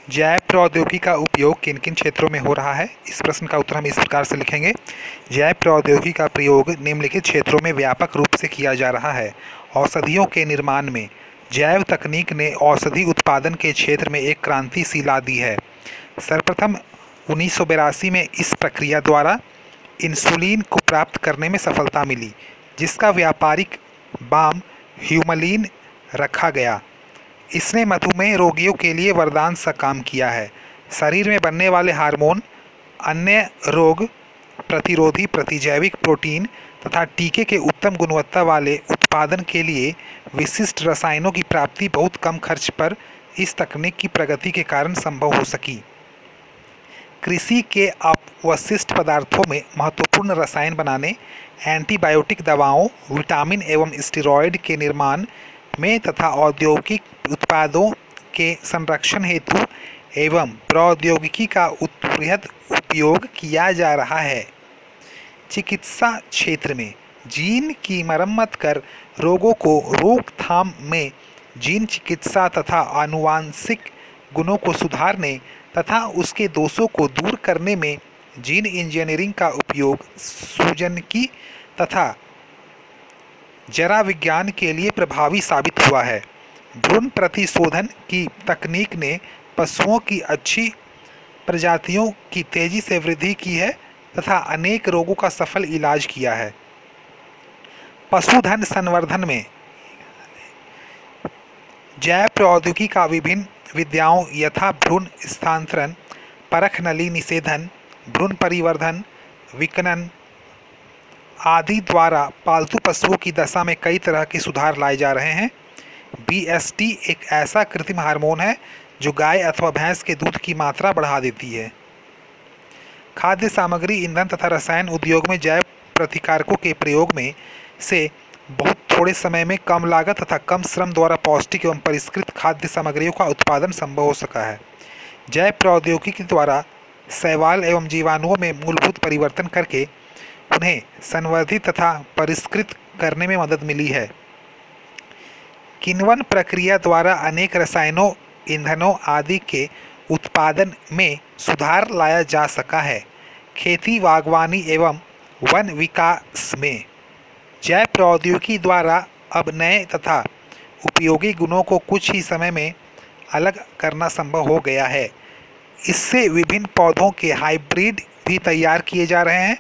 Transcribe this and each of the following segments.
जैव प्रौद्योगिकी का उपयोग किन किन क्षेत्रों में हो रहा है? इस प्रश्न का उत्तर हम इस प्रकार से लिखेंगे। जैव प्रौद्योगिकी का प्रयोग निम्नलिखित क्षेत्रों में व्यापक रूप से किया जा रहा है। औषधियों के निर्माण में जैव तकनीक ने औषधि उत्पादन के क्षेत्र में एक क्रांति ला दी है। सर्वप्रथम 1982 में इस प्रक्रिया द्वारा इंसुलिन को प्राप्त करने में सफलता मिली, जिसका व्यापारिक नाम ह्यूमलिन रखा गया। इसने मधुमेह रोगियों के लिए वरदान सा काम किया है। शरीर में बनने वाले हार्मोन, अन्य रोग प्रतिरोधी प्रतिजैविक प्रोटीन तथा टीके के उत्तम गुणवत्ता वाले उत्पादन के लिए विशिष्ट रसायनों की प्राप्ति बहुत कम खर्च पर इस तकनीक की प्रगति के कारण संभव हो सकी। कृषि के अपशिष्ट पदार्थों में महत्वपूर्ण रसायन बनाने, एंटीबायोटिक दवाओं, विटामिन एवं स्टेरॉयड के निर्माण में तथा औद्योगिक उत्पादों के संरक्षण हेतु एवं प्रौद्योगिकी का बृहद उपयोग किया जा रहा है। चिकित्सा क्षेत्र में जीन की मरम्मत कर रोगों को रोकथाम में जीन चिकित्सा तथा आनुवांशिक गुणों को सुधारने तथा उसके दोषों को दूर करने में जीन इंजीनियरिंग का उपयोग सूजनकी तथा जरा विज्ञान के लिए प्रभावी साबित हुआ है। भ्रूण प्रतिशोधन की तकनीक ने पशुओं की अच्छी प्रजातियों की तेजी से वृद्धि की है तथा अनेक रोगों का सफल इलाज किया है। पशुधन संवर्धन में जैव प्रौद्योगिकी का विभिन्न विद्याओं यथा भ्रूण स्थानांतरण, परख नली निषेधन, भ्रूण परिवर्धन, विकनन आदि द्वारा पालतू पशुओं की दशा में कई तरह के सुधार लाए जा रहे हैं। BST एक ऐसा कृत्रिम हार्मोन है जो गाय अथवा भैंस के दूध की मात्रा बढ़ा देती है। खाद्य सामग्री, ईंधन तथा रसायन उद्योग में जैव प्रतिकारकों के प्रयोग में से बहुत थोड़े समय में कम लागत तथा कम श्रम द्वारा पौष्टिक एवं परिष्कृत खाद्य सामग्रियों का उत्पादन संभव हो सका है। जैव प्रौद्योगिकी द्वारा शैवाल एवं जीवाणुओं में मूलभूत परिवर्तन करके उन्हें संवर्धित तथा परिष्कृत करने में मदद मिली है। किण्वन प्रक्रिया द्वारा अनेक रसायनों, ईंधनों आदि के उत्पादन में सुधार लाया जा सका है। खेती, बागवानी एवं वन विकास में जैव प्रौद्योगिकी द्वारा अब नए तथा उपयोगी गुणों को कुछ ही समय में अलग करना संभव हो गया है। इससे विभिन्न पौधों के हाइब्रिड भी तैयार किए जा रहे हैं।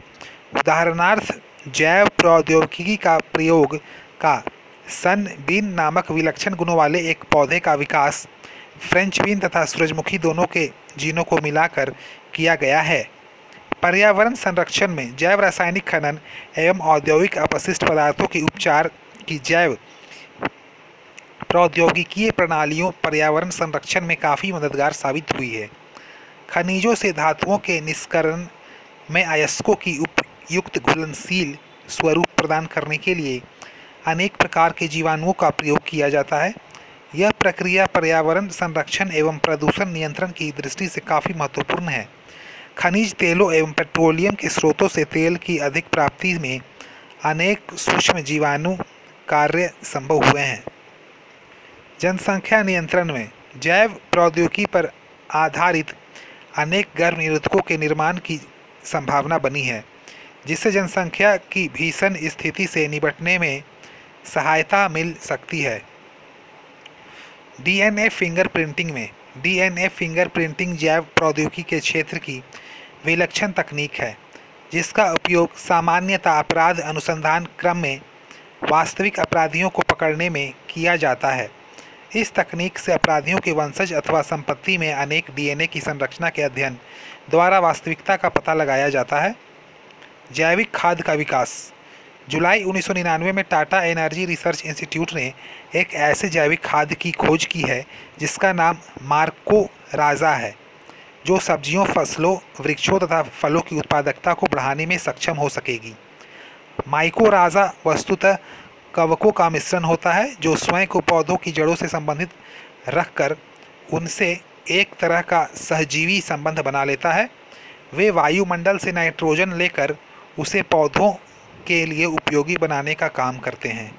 उदाहरणार्थ, जैव प्रौद्योगिकी का प्रयोग का सनबीन नामक विलक्षण गुणों वाले एक पौधे का विकास फ्रेंच बीन तथा सूरजमुखी दोनों के जीनों को मिलाकर किया गया है। पर्यावरण संरक्षण में जैव रासायनिक खनन एवं औद्योगिक अपशिष्ट पदार्थों के उपचार की जैव प्रौद्योगिकीय प्रणालियों पर्यावरण संरक्षण में काफ़ी मददगार साबित हुई है। खनिजों से धातुओं के निष्करण में अयस्कों की उपयुक्त घुलनशील स्वरूप प्रदान करने के लिए अनेक प्रकार के जीवाणुओं का प्रयोग किया जाता है। यह प्रक्रिया पर्यावरण संरक्षण एवं प्रदूषण नियंत्रण की दृष्टि से काफ़ी महत्वपूर्ण है। खनिज तेलों एवं पेट्रोलियम के स्रोतों से तेल की अधिक प्राप्ति में अनेक सूक्ष्म जीवाणु कार्य संभव हुए हैं। जनसंख्या नियंत्रण में जैव प्रौद्योगिकी पर आधारित अनेक गर्भ निरोधकों के निर्माण की संभावना बनी है, जिससे जनसंख्या की भीषण स्थिति से निपटने में सहायता मिल सकती है। DNA फिंगरप्रिंटिंग में DNA फिंगरप्रिंटिंग जैव प्रौद्योगिकी के क्षेत्र की विलक्षण तकनीक है, जिसका उपयोग सामान्यतः अपराध अनुसंधान क्रम में वास्तविक अपराधियों को पकड़ने में किया जाता है। इस तकनीक से अपराधियों के वंशज अथवा संपत्ति में अनेक DNA की संरचना के अध्ययन द्वारा वास्तविकता का पता लगाया जाता है। जैविक खाद का विकास। जुलाई 1999 में टाटा एनर्जी रिसर्च इंस्टीट्यूट ने एक ऐसे जैविक खाद की खोज की है जिसका नाम मार्को राजा है, जो सब्जियों, फसलों, वृक्षों तथा फलों की उत्पादकता को बढ़ाने में सक्षम हो सकेगी। माइकोराजा वस्तुतः कवकों का मिश्रण होता है जो स्वयं को पौधों की जड़ों से संबंधित रखकर उनसे एक तरह का सहजीवी संबंध बना लेता है। वे वायुमंडल से नाइट्रोजन लेकर उसे पौधों के लिए उपयोगी बनाने का काम करते हैं।